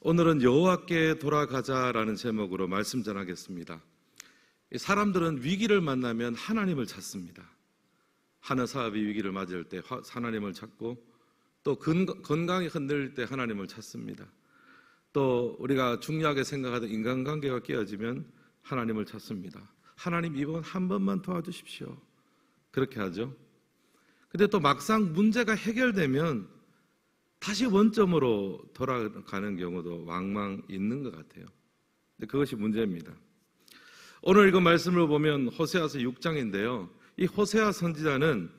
오늘은 여호와께 돌아가자라는 제목으로 말씀 전하겠습니다. 사람들은 위기를 만나면 하나님을 찾습니다. 하는 사업이 위기를 맞을 때 하나님을 찾고, 또 건강이 흔들릴 때 하나님을 찾습니다. 또 우리가 중요하게 생각하던 인간관계가 깨어지면 하나님을 찾습니다. 하나님, 이번 한 번만 도와주십시오. 그렇게 하죠. 근데 또 막상 문제가 해결되면 다시 원점으로 돌아가는 경우도 왕왕 있는 것 같아요. 근데 그것이 문제입니다. 오늘 읽은 말씀을 보면 호세아서 6장인데요. 이 호세아 선지자는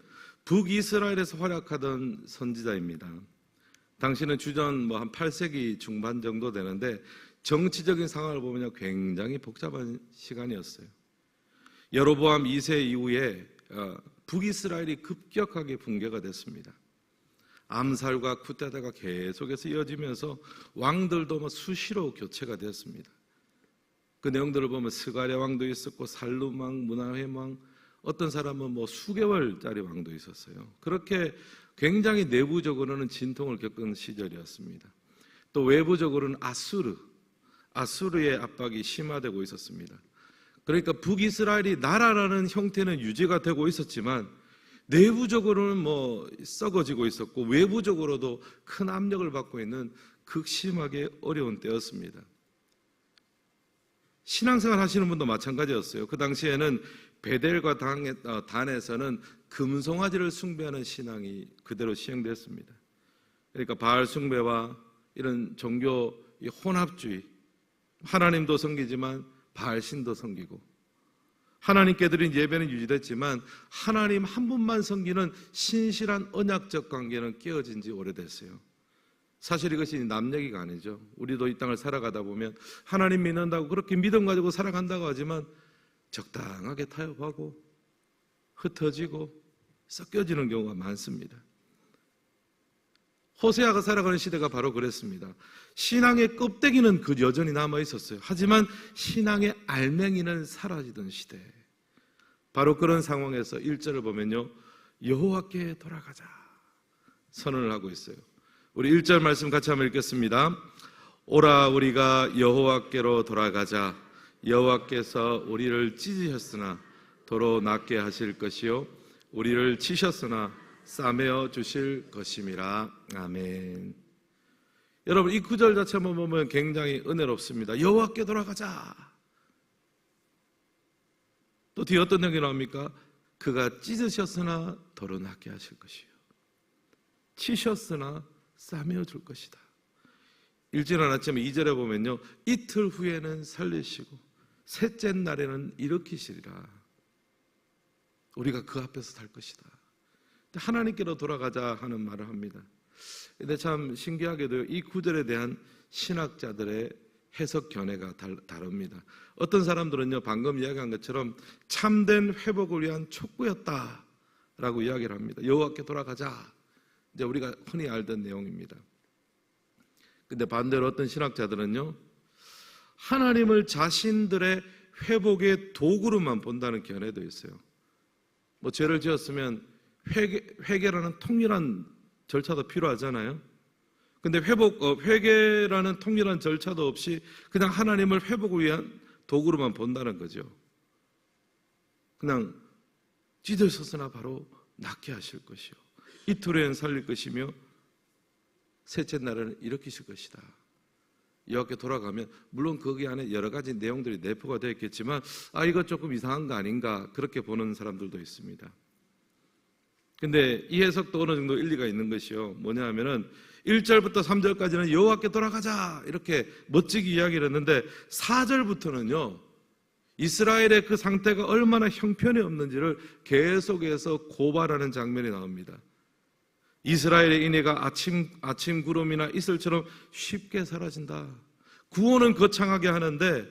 북이스라엘에서 활약하던 선지자입니다. 당시는 주전 한 8세기 중반 정도 되는데, 정치적인 상황을 보면 굉장히 복잡한 시간이었어요. 여로보암 2세 이후에 북이스라엘이 급격하게 붕괴가 됐습니다. 암살과 쿠데타가 계속해서 이어지면서 왕들도 수시로 교체가 되었습니다. 그 내용들을 보면 스가랴 왕도 있었고, 살룸 왕, 문하햄 왕, 어떤 사람은 수개월짜리 왕도 있었어요. 그렇게 굉장히 내부적으로는 진통을 겪은 시절이었습니다. 또 외부적으로는 아수르의 압박이 심화되고 있었습니다. 그러니까 북이스라엘이 나라라는 형태는 유지가 되고 있었지만 내부적으로는 썩어지고 있었고, 외부적으로도 큰 압력을 받고 있는 극심하게 어려운 때였습니다. 신앙생활 하시는 분도 마찬가지였어요. 그 당시에는 베델과 단에서는 금송아지를 숭배하는 신앙이 그대로 시행됐습니다. 그러니까 바알 숭배와 이런 종교 혼합주의, 하나님도 섬기지만 바알 신도 섬기고, 하나님께 드린 예배는 유지됐지만 하나님 한 분만 섬기는 신실한 언약적 관계는 깨어진 지 오래됐어요. 사실 이것이 남 얘기가 아니죠. 우리도 이 땅을 살아가다 보면 하나님 믿는다고 그렇게 믿음 가지고 살아간다고 하지만 적당하게 타협하고 흩어지고 섞여지는 경우가 많습니다. 호세아가 살아가는 시대가 바로 그랬습니다. 신앙의 껍데기는 여전히 남아 있었어요. 하지만 신앙의 알맹이는 사라지던 시대. 바로 그런 상황에서 1절을 보면요, 여호와께 돌아가자 선언을 하고 있어요. 우리 1절 말씀 같이 한번 읽겠습니다. 오라, 우리가 여호와께로 돌아가자. 여호와께서 우리를 찢으셨으나 도로 낫게 하실 것이요, 우리를 치셨으나 싸매어 주실 것임이라. 아멘. 여러분, 이 구절 자체 한번 보면 굉장히 은혜롭습니다. 여호와께 돌아가자. 또 뒤에 어떤 내용이 나옵니까? 그가 찢으셨으나 도로 낫게 하실 것이요, 치셨으나 싸매어 줄 것이다. 읽지는 않았지만 2절에 보면요, 이틀 후에는 살리시고 셋째 날에는 일으키시리라. 우리가 그 앞에서 살 것이다. 하나님께로 돌아가자 하는 말을 합니다. 근데 참 신기하게도 이 구절에 대한 신학자들의 해석 견해가 다릅니다. 어떤 사람들은요, 방금 이야기한 것처럼 참된 회복을 위한 촉구였다라고 이야기를 합니다. 여호와께 돌아가자. 이제 우리가 흔히 알던 내용입니다. 근데 반대로 어떤 신학자들은요, 하나님을 자신들의 회복의 도구로만 본다는 견해도 있어요. 죄를 지었으면 회개라는 통렬한 절차도 필요하잖아요. 근데 회개라는 통렬한 절차도 없이 그냥 하나님을 회복을 위한 도구로만 본다는 거죠. 그냥 찢으셨으나 바로 낫게 하실 것이요, 이틀 후에는 살릴 것이며 셋째 날에는 일으키실 것이다. 여호와께 돌아가면 물론 거기 안에 여러 가지 내용들이 내포가 되어 있겠지만 이거 조금 이상한 거 아닌가, 그렇게 보는 사람들도 있습니다. 근데 이 해석도 어느 정도 일리가 있는 것이요, 뭐냐 하면은 1절부터 3절까지는 여호와께 돌아가자 이렇게 멋지게 이야기를 했는데 4절부터는요, 이스라엘의 그 상태가 얼마나 형편이 없는지를 계속해서 고발하는 장면이 나옵니다. 이스라엘의 인애가 아침 구름이나 이슬처럼 쉽게 사라진다. 구원은 거창하게 하는데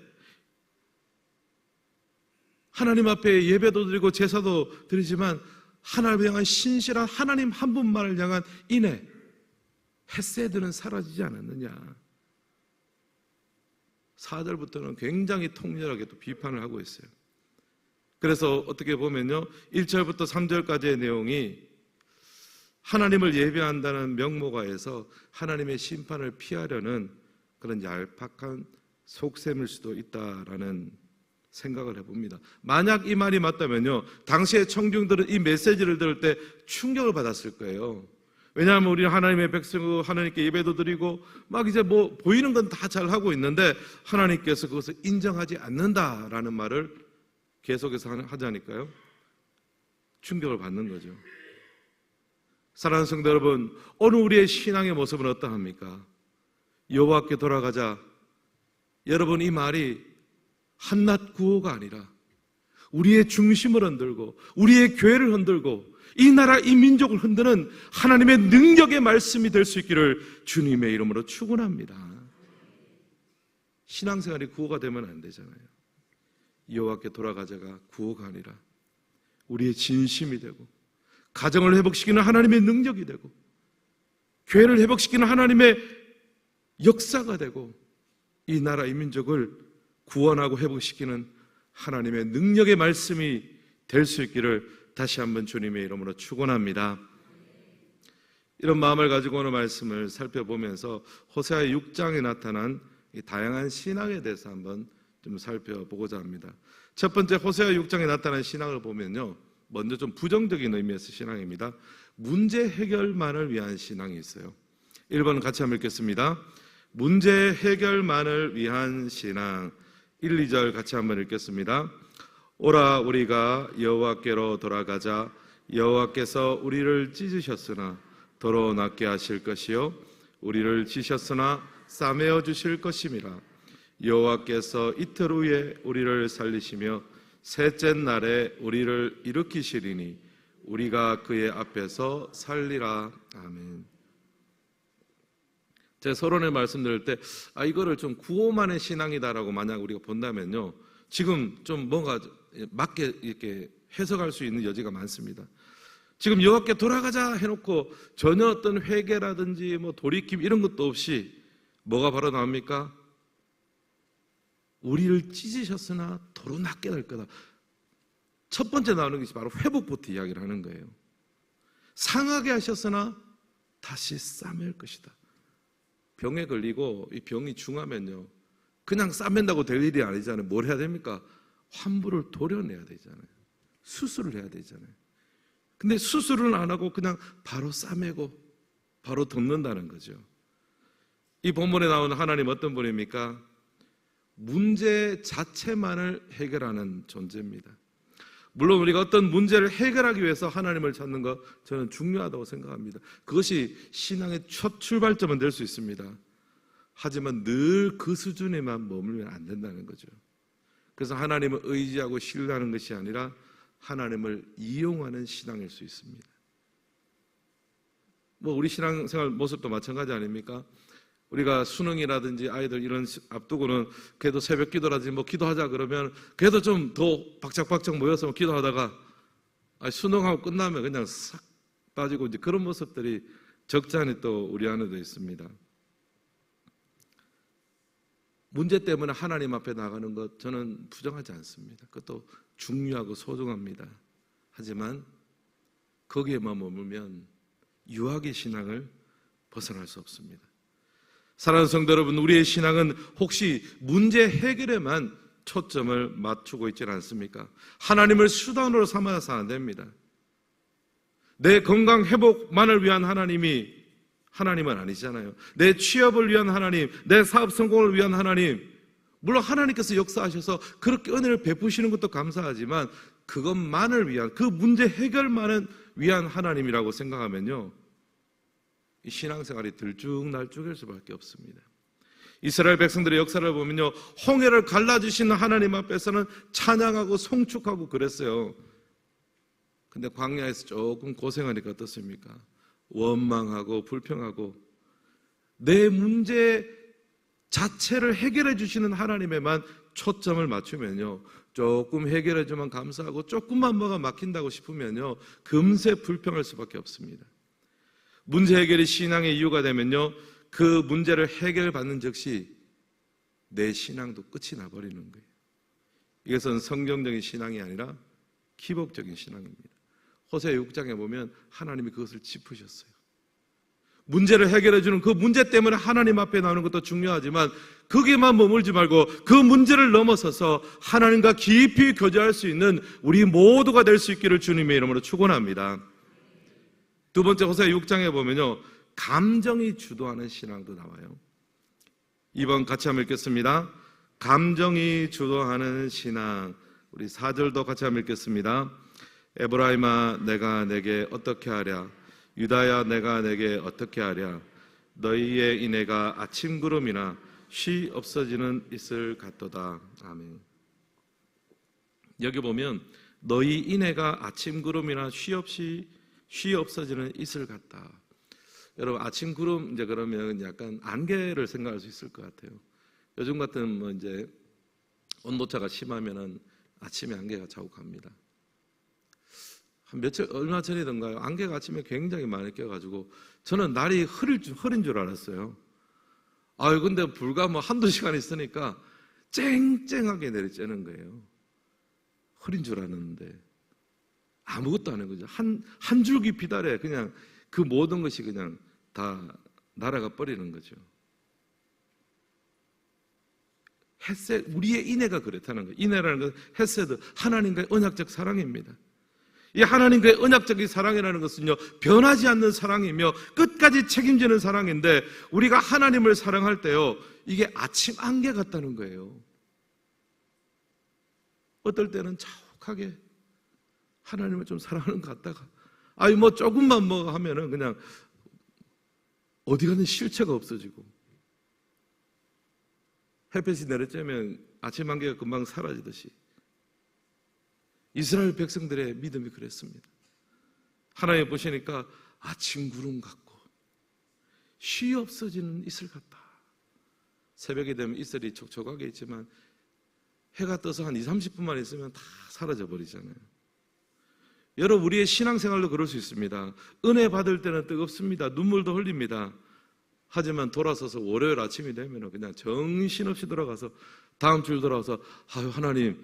하나님 앞에 예배도 드리고 제사도 드리지만 하나님을 향한 신실한 하나님 한 분만을 향한 인애, 헤세드는 사라지지 않았느냐. 4절부터는 굉장히 통렬하게 또 비판을 하고 있어요. 그래서 어떻게 보면요, 1절부터 3절까지의 내용이 하나님을 예배한다는 명목하에서 하나님의 심판을 피하려는 그런 얄팍한 속셈일 수도 있다라는 생각을 해봅니다. 만약 이 말이 맞다면요, 당시의 청중들은 이 메시지를 들을 때 충격을 받았을 거예요. 왜냐하면 우리는 하나님의 백성이고 하나님께 예배도 드리고 막 이제 뭐 보이는 건 다 잘하고 있는데 하나님께서 그것을 인정하지 않는다라는 말을 계속해서 하자니까요, 충격을 받는 거죠. 사랑하는 성도 여러분, 오늘 우리의 신앙의 모습은 어떠합니까? 여호와께 돌아가자. 여러분, 이 말이 한낱 구호가 아니라 우리의 중심을 흔들고 우리의 교회를 흔들고 이 나라 이 민족을 흔드는 하나님의 능력의 말씀이 될 수 있기를 주님의 이름으로 축원합니다. 신앙생활이 구호가 되면 안 되잖아요. 여호와께 돌아가자가 구호가 아니라 우리의 진심이 되고 가정을 회복시키는 하나님의 능력이 되고 교회를 회복시키는 하나님의 역사가 되고 이 나라 이 민족을 구원하고 회복시키는 하나님의 능력의 말씀이 될 수 있기를 다시 한번 주님의 이름으로 축원합니다. 이런 마음을 가지고 오늘 말씀을 살펴보면서 호세아 6장에 나타난 이 다양한 신앙에 대해서 한번 좀 살펴보고자 합니다. 첫 번째, 호세아 6장에 나타난 신앙을 보면요, 먼저 좀 부정적인 의미에서 신앙입니다. 문제 해결만을 위한 신앙이 있어요. 1번 같이 한번 읽겠습니다. 문제 해결만을 위한 신앙. 1, 2절 같이 한번 읽겠습니다. 오라 우리가 여호와께로 돌아가자. 여호와께서 우리를 찢으셨으나 도로 낫게 하실 것이요 우리를 치셨으나 싸매어 주실 것임이라. 여호와께서 이틀 후에 우리를 살리시며 셋째 날에 우리를 일으키시리니 우리가 그의 앞에서 살리라. 아멘. 제가 서론에 말씀드릴 때 이거를 좀 구호만의 신앙이다라고 만약 우리가 본다면요, 지금 좀 뭔가 맞게 이렇게 해석할 수 있는 여지가 많습니다. 지금 여호와께 돌아가자 해놓고 전혀 어떤 회개라든지 뭐 돌이킴 이런 것도 없이 뭐가 바로 나옵니까? 우리를 찢으셨으나 도로 낫게 될 거다. 첫 번째 나오는 것이 바로 회복부터 이야기를 하는 거예요. 상하게 하셨으나 다시 싸맬 것이다. 병에 걸리고 이 병이 중하면요, 그냥 싸맨다고 될 일이 아니잖아요. 뭘 해야 됩니까? 환부를 도려내야 되잖아요. 수술을 해야 되잖아요. 근데 수술은 안 하고 그냥 바로 싸매고 바로 덮는다는 거죠. 이 본문에 나오는 하나님 어떤 분입니까? 문제 자체만을 해결하는 존재입니다. 물론 우리가 어떤 문제를 해결하기 위해서 하나님을 찾는 것, 저는 중요하다고 생각합니다. 그것이 신앙의 첫 출발점은 될 수 있습니다. 하지만 늘 그 수준에만 머물면 안 된다는 거죠. 그래서 하나님을 의지하고 신뢰하는 것이 아니라 하나님을 이용하는 신앙일 수 있습니다. 뭐 우리 신앙생활 모습도 마찬가지 아닙니까? 우리가 수능이라든지 아이들 이런 앞두고는 그래도 새벽 기도라든지 뭐 기도하자 그러면 그래도 좀 더 박짝박짝 모여서 기도하다가 수능하고 끝나면 그냥 싹 빠지고 이제 그런 모습들이 적지 않게 또 우리 안에도 있습니다. 문제 때문에 하나님 앞에 나가는 것 저는 부정하지 않습니다. 그것도 중요하고 소중합니다. 하지만 거기에만 머물면 유학의 신앙을 벗어날 수 없습니다. 사랑하는 성도 여러분, 우리의 신앙은 혹시 문제 해결에만 초점을 맞추고 있지는 않습니까? 하나님을 수단으로 삼아서 안 됩니다. 내 건강 회복만을 위한 하나님은 아니잖아요. 내 취업을 위한 하나님, 내 사업 성공을 위한 하나님, 물론 하나님께서 역사하셔서 그렇게 은혜를 베푸시는 것도 감사하지만 그것만을 위한, 그 문제 해결만을 위한 하나님이라고 생각하면요, 이 신앙생활이 들쭉날쭉할 수밖에 없습니다. 이스라엘 백성들의 역사를 보면요, 홍해를 갈라주시는 하나님 앞에서는 찬양하고 송축하고 그랬어요. 근데 광야에서 조금 고생하니까 어떻습니까? 원망하고 불평하고 내 문제 자체를 해결해 주시는 하나님에만 초점을 맞추면요, 조금 해결해 주면 감사하고 조금만 뭐가 막힌다고 싶으면요, 금세 불평할 수밖에 없습니다. 문제 해결이 신앙의 이유가 되면요, 그 문제를 해결받는 즉시 내 신앙도 끝이 나버리는 거예요. 이것은 성경적인 신앙이 아니라 기복적인 신앙입니다. 호세아 6장에 보면 하나님이 그것을 짚으셨어요. 문제를 해결해 주는 그 문제 때문에 하나님 앞에 나오는 것도 중요하지만 거기에만 머물지 말고 그 문제를 넘어서서 하나님과 깊이 교제할 수 있는 우리 모두가 될 수 있기를 주님의 이름으로 축원합니다. 두 번째 호세아 6장에 보면요, 감정이 주도하는 신앙도 나와요. 2번 같이 한번 읽겠습니다. 감정이 주도하는 신앙. 우리 4절도 같이 한번 읽겠습니다. 에브라임아 내가 내게 어떻게 하랴, 유다야 내가 내게 어떻게 하랴, 너희의 인애가 아침 구름이나 쉬 없어지는 이슬 같도다. 아멘. 여기 보면 너희 인애가 아침 구름이나 쉬 없어지는 이슬 같다. 여러분 아침 구름 이제 그러면 약간 안개를 생각할 수 있을 것 같아요. 요즘 같은 뭐 이제 온도차가 심하면은 아침에 안개가 자욱합니다. 한 며칠 얼마 전이던가요? 안개가 아침에 굉장히 많이 껴가지고 저는 날이 흐린 줄 알았어요. 근데 불과 뭐 한두 시간 있으니까 쨍쨍하게 내리쬐는 거예요. 흐린 줄 알았는데 아무것도 안 한 거죠. 한 줄기 빛 아래 그냥 그 모든 것이 그냥 다 날아가 버리는 거죠. 헷셋, 우리의 인애가 그렇다는 거예요. 인애라는 것은 헷셋, 하나님과의 언약적 사랑입니다. 이 하나님과의 언약적인 사랑이라는 것은요, 변하지 않는 사랑이며 끝까지 책임지는 사랑인데 우리가 하나님을 사랑할 때요, 이게 아침 안개 같다는 거예요. 어떨 때는 자욱하게 하나님을 좀 사랑하는 것 같다가 뭐 조금만 뭐 하면은 그냥 어디 가는 실체가 없어지고 햇볕이 내려쬐면 아침 안개가 금방 사라지듯이 이스라엘 백성들의 믿음이 그랬습니다. 하나님 보시니까 아침 구름 같고 쉬 없어지는 이슬 같다. 새벽이 되면 이슬이 촉촉하게 있지만 해가 떠서 한 20-30분만 있으면 다 사라져 버리잖아요. 여러분 우리의 신앙생활도 그럴 수 있습니다. 은혜 받을 때는 뜨겁습니다. 눈물도 흘립니다. 하지만 돌아서서 월요일 아침이 되면 그냥 정신없이 돌아가서 다음 주일 돌아와서 하나님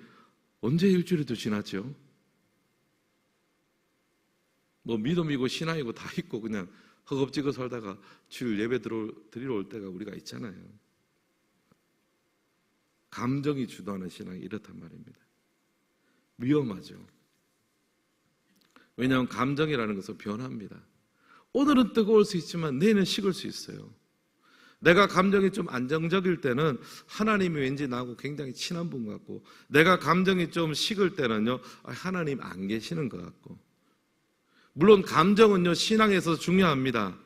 언제 일주일이 더 지났죠? 뭐 믿음이고 신앙이고 다 있고 그냥 허겁지겁 살다가 주일 예배 드리러 올 때가 우리가 있잖아요. 감정이 주도하는 신앙이 이렇단 말입니다. 위험하죠. 왜냐하면 감정이라는 것은 변합니다. 오늘은 뜨거울 수 있지만 내일은 식을 수 있어요. 내가 감정이 좀 안정적일 때는 하나님이 왠지 나하고 굉장히 친한 분 같고, 내가 감정이 좀 식을 때는요, 하나님 안 계시는 것 같고. 물론 감정은요, 신앙에서 중요합니다.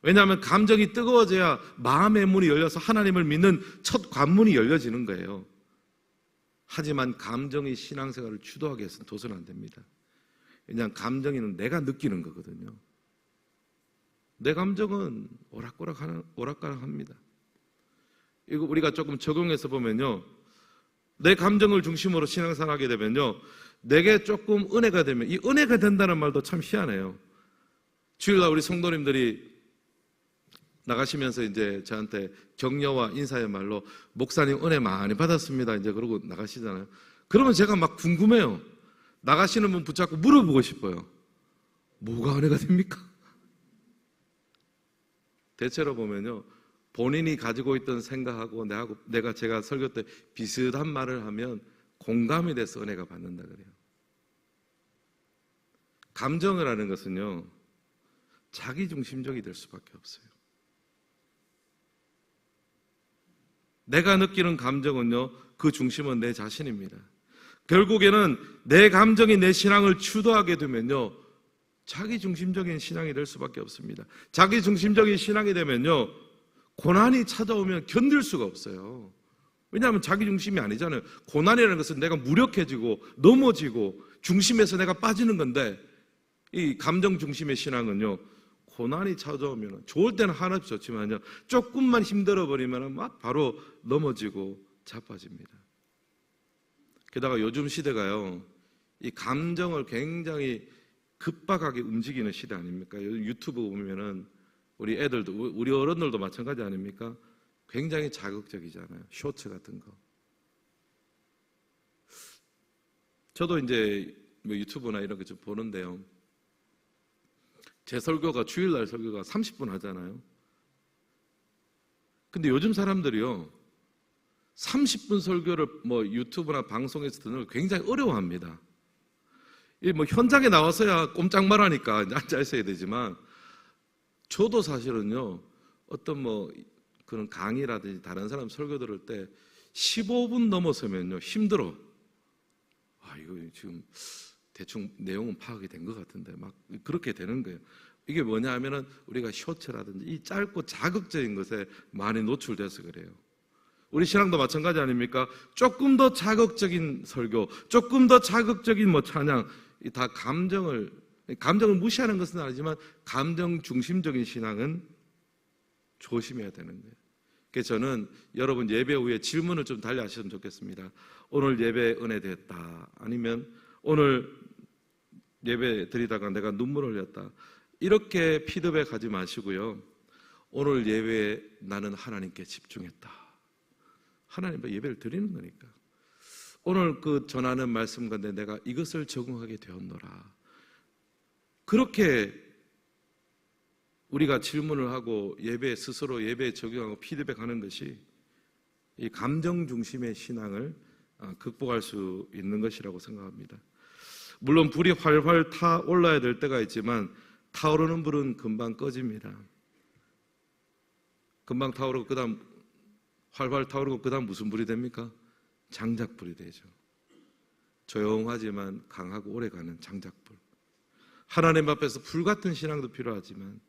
왜냐하면 감정이 뜨거워져야 마음의 문이 열려서 하나님을 믿는 첫 관문이 열려지는 거예요. 하지만 감정이 신앙생활을 주도하게 해서는 도저히 안 됩니다. 왜냐하면 감정이는 내가 느끼는 거거든요. 내 감정은 오락가락합니다. 이거 우리가 조금 적용해서 보면요, 내 감정을 중심으로 신앙생활하게 되면요, 내게 조금 은혜가 되면, 이 은혜가 된다는 말도 참 희한해요. 주일날 우리 성도님들이 나가시면서 이제 저한테 격려와 인사의 말로 목사님 은혜 많이 받았습니다 이제 그러고 나가시잖아요. 그러면 제가 막 궁금해요. 나가시는 분 붙잡고 물어보고 싶어요. 뭐가 은혜가 됩니까? 대체로 보면요, 본인이 가지고 있던 생각하고 제가 설교 때 비슷한 말을 하면 공감이 돼서 은혜가 받는다 그래요. 감정을 하는 것은요, 자기중심적이 될 수밖에 없어요. 내가 느끼는 감정은요, 그 중심은 내 자신입니다. 결국에는 내 감정이 내 신앙을 주도하게 되면요, 자기중심적인 신앙이 될 수밖에 없습니다. 자기중심적인 신앙이 되면요, 고난이 찾아오면 견딜 수가 없어요. 왜냐하면 자기중심이 아니잖아요. 고난이라는 것은 내가 무력해지고 넘어지고 중심에서 내가 빠지는 건데, 이 감정중심의 신앙은요, 고난이 찾아오면 좋을 때는 하나도 좋지만요, 조금만 힘들어 버리면 막 바로 넘어지고 자빠집니다. 게다가 요즘 시대가요, 이 감정을 굉장히 급박하게 움직이는 시대 아닙니까? 유튜브 보면은 우리 애들도, 우리 어른들도 마찬가지 아닙니까? 굉장히 자극적이잖아요. 쇼츠 같은 거. 저도 이제 뭐 유튜브나 이런 거 좀 보는데요, 제 설교가 주일날 설교가 30분 하잖아요. 근데 요즘 사람들이요 30분 설교를 뭐 유튜브나 방송에서 듣는 걸 굉장히 어려워합니다. 이 뭐 현장에 나와서야 꼼짝 말하니까 앉아 있어야 되지만, 저도 사실은요 어떤 뭐 그런 강의라든지 다른 사람 설교 들을 때 15분 넘어서면요 힘들어. 이거 지금 대충 내용은 파악이 된 것 같은데 막 그렇게 되는 거예요. 이게 뭐냐 하면은 우리가 쇼츠라든지 이 짧고 자극적인 것에 많이 노출돼서 그래요. 우리 신앙도 마찬가지 아닙니까? 조금 더 자극적인 설교, 조금 더 자극적인 뭐 찬양, 다 감정을 무시하는 것은 아니지만 감정 중심적인 신앙은 조심해야 되는 거예요. 그래서 저는 여러분 예배 후에 질문을 좀 달리 하셨으면 좋겠습니다. 오늘 예배 은혜 됐다, 아니면 오늘 예배 드리다가 내가 눈물 흘렸다, 이렇게 피드백하지 마시고요. 오늘 예배에 나는 하나님께 집중했다. 하나님 예배를 드리는 거니까. 오늘 그 전하는 말씀 가운데 내가 이것을 적응하게 되었노라. 그렇게 우리가 질문을 하고 스스로 예배에 적용하고 피드백하는 것이 이 감정 중심의 신앙을 극복할 수 있는 것이라고 생각합니다. 물론 불이 활활 타올라야 될 때가 있지만 타오르는 불은 금방 꺼집니다. 금방 타오르고 그다음 활활 타오르고 그다음 무슨 불이 됩니까? 장작불이 되죠. 조용하지만 강하고 오래가는 장작불. 하나님 앞에서 불같은 신앙도 필요하지만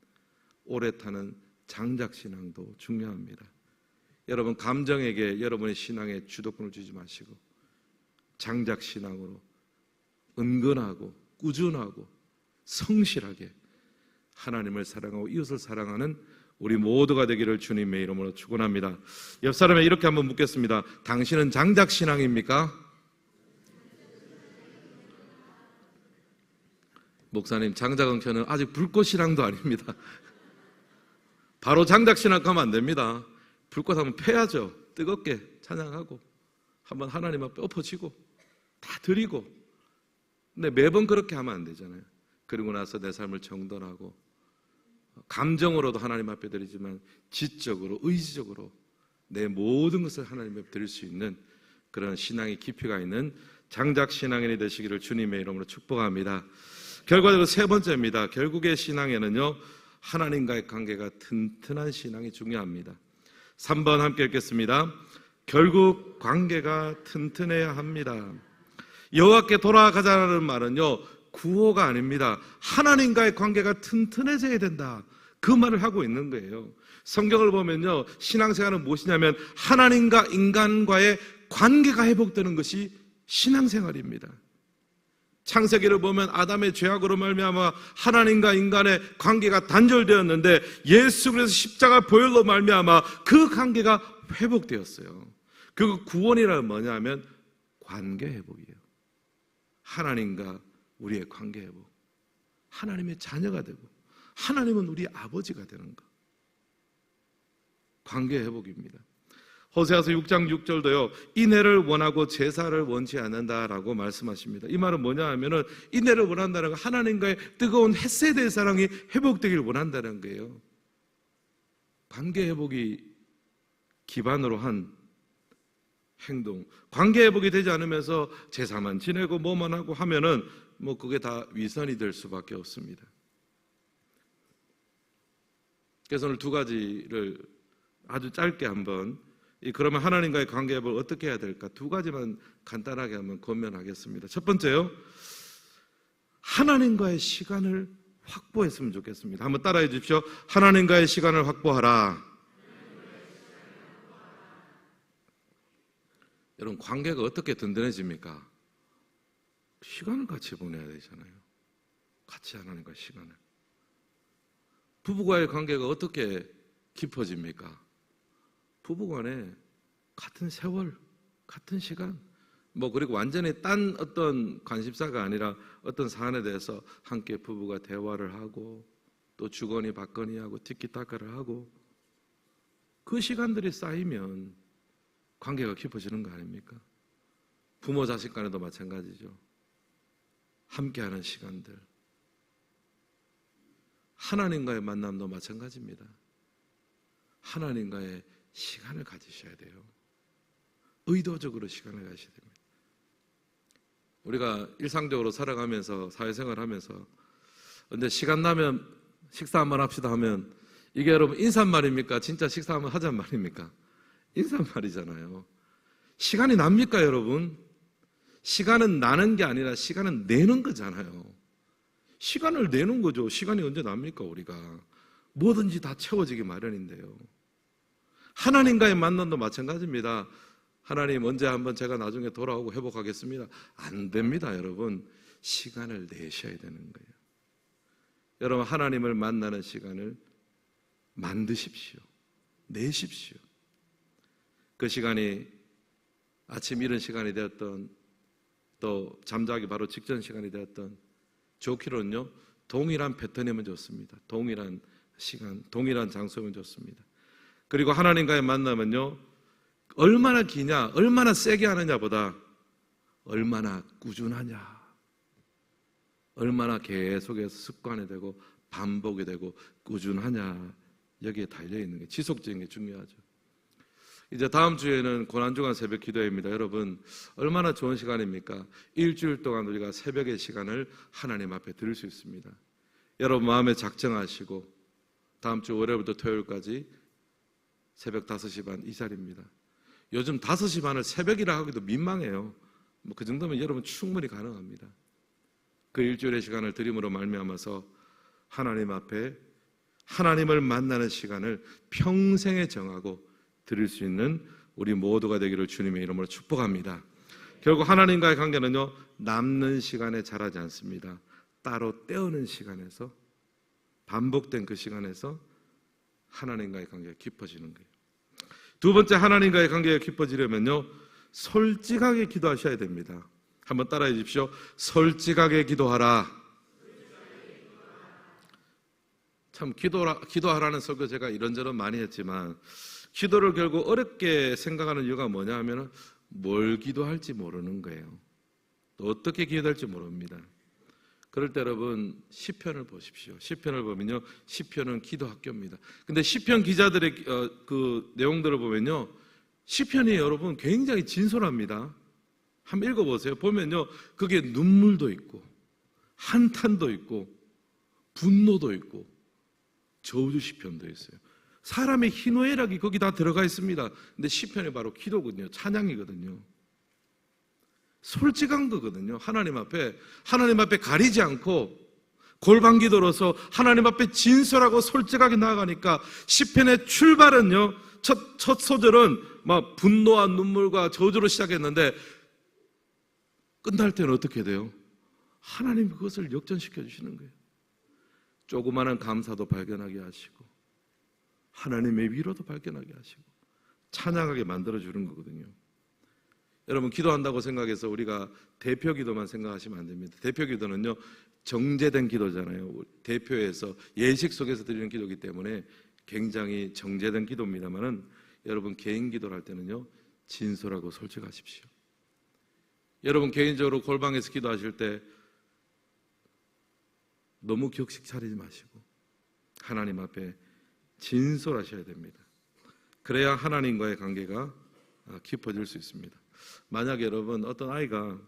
오래 타는 장작신앙도 중요합니다. 여러분 감정에게 여러분의 신앙에 주도권을 주지 마시고 장작신앙으로 은근하고 꾸준하고 성실하게 하나님을 사랑하고 이웃을 사랑하는 우리 모두가 되기를 주님의 이름으로 축원합니다. 옆 사람에 이렇게 한번 묻겠습니다. 당신은 장작신앙입니까? 목사님, 장작응천은 아직 불꽃신앙도 아닙니다. 바로 장작신앙하면 안 됩니다. 불꽃하면 패야죠. 뜨겁게 찬양하고 한번 하나님 앞에 엎어지고 다 드리고. 근데 매번 그렇게 하면 안 되잖아요. 그리고 나서 내 삶을 정돈하고 감정으로도 하나님 앞에 드리지만 지적으로 의지적으로 내 모든 것을 하나님 앞에 드릴 수 있는 그런 신앙의 깊이가 있는 장작신앙인이 되시기를 주님의 이름으로 축복합니다. 결과적으로 세 번째입니다. 결국의 신앙에는요 하나님과의 관계가 튼튼한 신앙이 중요합니다. 3번 함께 읽겠습니다. 결국 관계가 튼튼해야 합니다. 여호와께 돌아가자라는 말은요 구호가 아닙니다. 하나님과의 관계가 튼튼해져야 된다, 그 말을 하고 있는 거예요. 성경을 보면요 신앙생활은 무엇이냐면 하나님과 인간과의 관계가 회복되는 것이 신앙생활입니다. 창세기를 보면 아담의 죄악으로 말미암아 하나님과 인간의 관계가 단절되었는데 예수 그리스도 십자가 보혈로 말미암아 그 관계가 회복되었어요. 그 구원이란 뭐냐면 관계 회복이에요. 하나님과 우리의 관계 회복, 하나님의 자녀가 되고 하나님은 우리의 아버지가 되는 것, 관계 회복입니다. 호세아서 6장 6절도요 인애를 원하고 제사를 원치 않는다라고 말씀하십니다. 이 말은 뭐냐 하면은 인애를 원한다는 건 하나님과의 뜨거운 헷세대의 사랑이 회복되길 원한다는 거예요. 관계 회복이 기반으로 한 행동, 관계 회복이 되지 않으면서 제사만 지내고 뭐만 하고 하면은 뭐 그게 다 위선이 될 수밖에 없습니다. 그래서 오늘 두 가지를 아주 짧게 한번, 그러면 하나님과의 관계 회복을 어떻게 해야 될까, 두 가지만 간단하게 한번 권면하겠습니다. 첫 번째요, 하나님과의 시간을 확보했으면 좋겠습니다. 한번 따라해 주십시오. 하나님과의 시간을 확보하라. 여러분 관계가 어떻게 든든해집니까? 시간을 같이 보내야 되잖아요. 같이 하나님과 시간을. 부부와의 관계가 어떻게 깊어집니까? 부부간에 같은 세월, 같은 시간, 그리고 완전히 딴 어떤 관심사가 아니라 어떤 사안에 대해서 함께 부부가 대화를 하고 또 주거니 받거니 하고 티키타카를 하고 그 시간들이 쌓이면 관계가 깊어지는 거 아닙니까? 부모 자식 간에도 마찬가지죠. 함께하는 시간들, 하나님과의 만남도 마찬가지입니다. 하나님과의 시간을 가지셔야 돼요. 의도적으로 시간을 가셔야 됩니다. 우리가 일상적으로 살아가면서 사회생활하면서 근데 시간 나면 식사 한번 합시다 하면 이게 여러분 인사말입니까? 진짜 식사 한번 하자는 말입니까? 인사말이잖아요. 시간이 납니까 여러분? 시간은 나는 게 아니라 시간은 내는 거잖아요. 시간을 내는 거죠. 시간이 언제 납니까 우리가? 뭐든지 다 채워지기 마련인데요. 하나님과의 만남도 마찬가지입니다. 하나님 언제 한번 제가 나중에 돌아오고 회복하겠습니다. 안 됩니다 여러분. 시간을 내셔야 되는 거예요. 여러분 하나님을 만나는 시간을 만드십시오. 내십시오. 그 시간이 아침 이른 시간이 되었던 또 잠자기 바로 직전 시간이 되었던 좋기로는요 동일한 패턴이면 좋습니다. 동일한 시간, 동일한 장소면 좋습니다. 그리고 하나님과의 만남은요 얼마나 기냐, 얼마나 세게 하느냐보다 얼마나 꾸준하냐, 얼마나 계속해서 습관이 되고 반복이 되고 꾸준하냐 여기에 달려있는 게 지속적인 게 중요하죠. 이제 다음 주에는 고난주간 새벽 기도회입니다. 여러분 얼마나 좋은 시간입니까? 일주일 동안 우리가 새벽의 시간을 하나님 앞에 드릴 수 있습니다. 여러분 마음에 작정하시고 다음 주 월요일부터 토요일까지 새벽 5시 반 이 자리입니다. 요즘 5시 반을 새벽이라 하기도 민망해요. 뭐 그 정도면 여러분 충분히 가능합니다. 그 일주일의 시간을 드림으로 말미암아서 하나님 앞에 하나님을 만나는 시간을 평생에 정하고 드릴 수 있는 우리 모두가 되기를 주님의 이름으로 축복합니다. 결국 하나님과의 관계는요 남는 시간에 자라지 않습니다. 따로 때우는 시간에서 반복된 그 시간에서 하나님과의 관계가 깊어지는 거예요. 두 번째 하나님과의 관계가 깊어지려면요 솔직하게 기도하셔야 됩니다. 한번 따라해 주십시오. 솔직하게 기도하라. 참 기도하라는 설교 제가 이런저런 많이 했지만 기도를 결국 어렵게 생각하는 이유가 뭐냐 하면 뭘 기도할지 모르는 거예요. 또 어떻게 기도할지 모릅니다. 그럴 때 여러분 시편을 보십시오. 시편을 보면요 시편은 기도 학교입니다. 근데 시편 기자들의 그 내용들을 보면요 시편이 여러분 굉장히 진솔합니다. 한번 읽어보세요. 보면요 그게 눈물도 있고 한탄도 있고 분노도 있고 저주 시편도 있어요. 사람의 희노애락이 거기 다 들어가 있습니다. 근데 시편이 바로 기도거든요. 찬양이거든요. 솔직한 거거든요. 하나님 앞에 가리지 않고 골방 기도로서 하나님 앞에 진솔하고 솔직하게 나아가니까 시편의 출발은요 첫 소절은 막 분노와 눈물과 저주로 시작했는데 끝날 때는 어떻게 돼요? 하나님이 그것을 역전시켜 주시는 거예요. 조그마한 감사도 발견하게 하시고 하나님의 위로도 발견하게 하시고 찬양하게 만들어주는 거거든요. 여러분 기도한다고 생각해서 우리가 대표 기도만 생각하시면 안 됩니다. 대표 기도는요 정제된 기도잖아요. 대표에서 예식 속에서 드리는 기도이기 때문에 굉장히 정제된 기도입니다만은 여러분 개인 기도를 할 때는요 진솔하고 솔직하십시오. 여러분 개인적으로 골방에서 기도하실 때 너무 격식 차리지 마시고 하나님 앞에 진솔하셔야 됩니다. 그래야 하나님과의 관계가 깊어질 수 있습니다. 만약에 여러분 어떤 아이가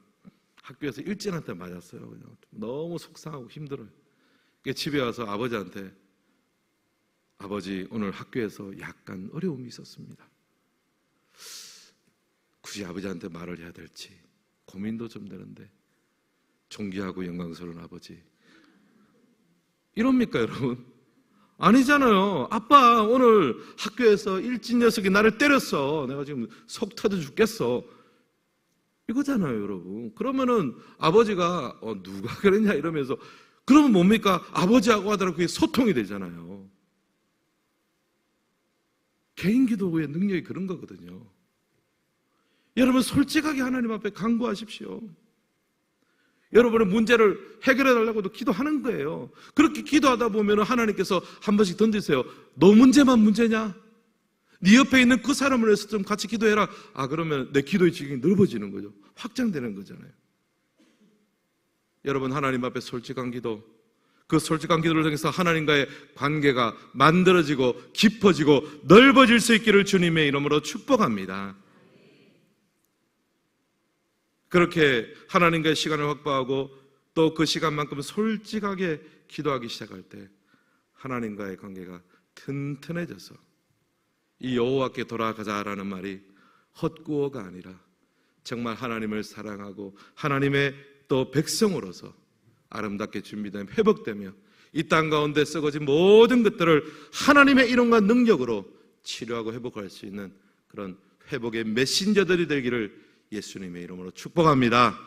학교에서 일진한테 맞았어요. 그냥 너무 속상하고 힘들어요. 집에 와서 아버지한테 아버지 오늘 학교에서 약간 어려움이 있었습니다. 굳이 아버지한테 말을 해야 될지 고민도 좀 되는데 존귀하고 영광스러운 아버지 이럽니까 여러분? 아니잖아요. 아빠 오늘 학교에서 일진 녀석이 나를 때렸어. 내가 지금 속 터져 죽겠어. 이거잖아요 여러분. 그러면은 아버지가 누가 그랬냐 이러면서 그러면 뭡니까? 아버지하고 하더라도 그게 소통이 되잖아요. 개인 기도의 능력이 그런 거거든요. 여러분 솔직하게 하나님 앞에 간구하십시오. 여러분의 문제를 해결해 달라고도 기도하는 거예요. 그렇게 기도하다 보면 하나님께서 한 번씩 던지세요. 너 문제만 문제냐? 네 옆에 있는 그 사람을 위해서 좀 같이 기도해라. 그러면 내 기도의 지경이 넓어지는 거죠. 확장되는 거잖아요. 여러분 하나님 앞에 솔직한 기도, 그 솔직한 기도를 통해서 하나님과의 관계가 만들어지고 깊어지고 넓어질 수 있기를 주님의 이름으로 축복합니다. 그렇게 하나님과의 시간을 확보하고 또 그 시간만큼 솔직하게 기도하기 시작할 때 하나님과의 관계가 튼튼해져서 이 여호와께 돌아가자라는 말이 헛구어가 아니라 정말 하나님을 사랑하고 하나님의 또 백성으로서 아름답게 준비되며 회복되며 이 땅 가운데 썩어진 모든 것들을 하나님의 이름과 능력으로 치료하고 회복할 수 있는 그런 회복의 메신저들이 되기를 예수님의 이름으로 축복합니다.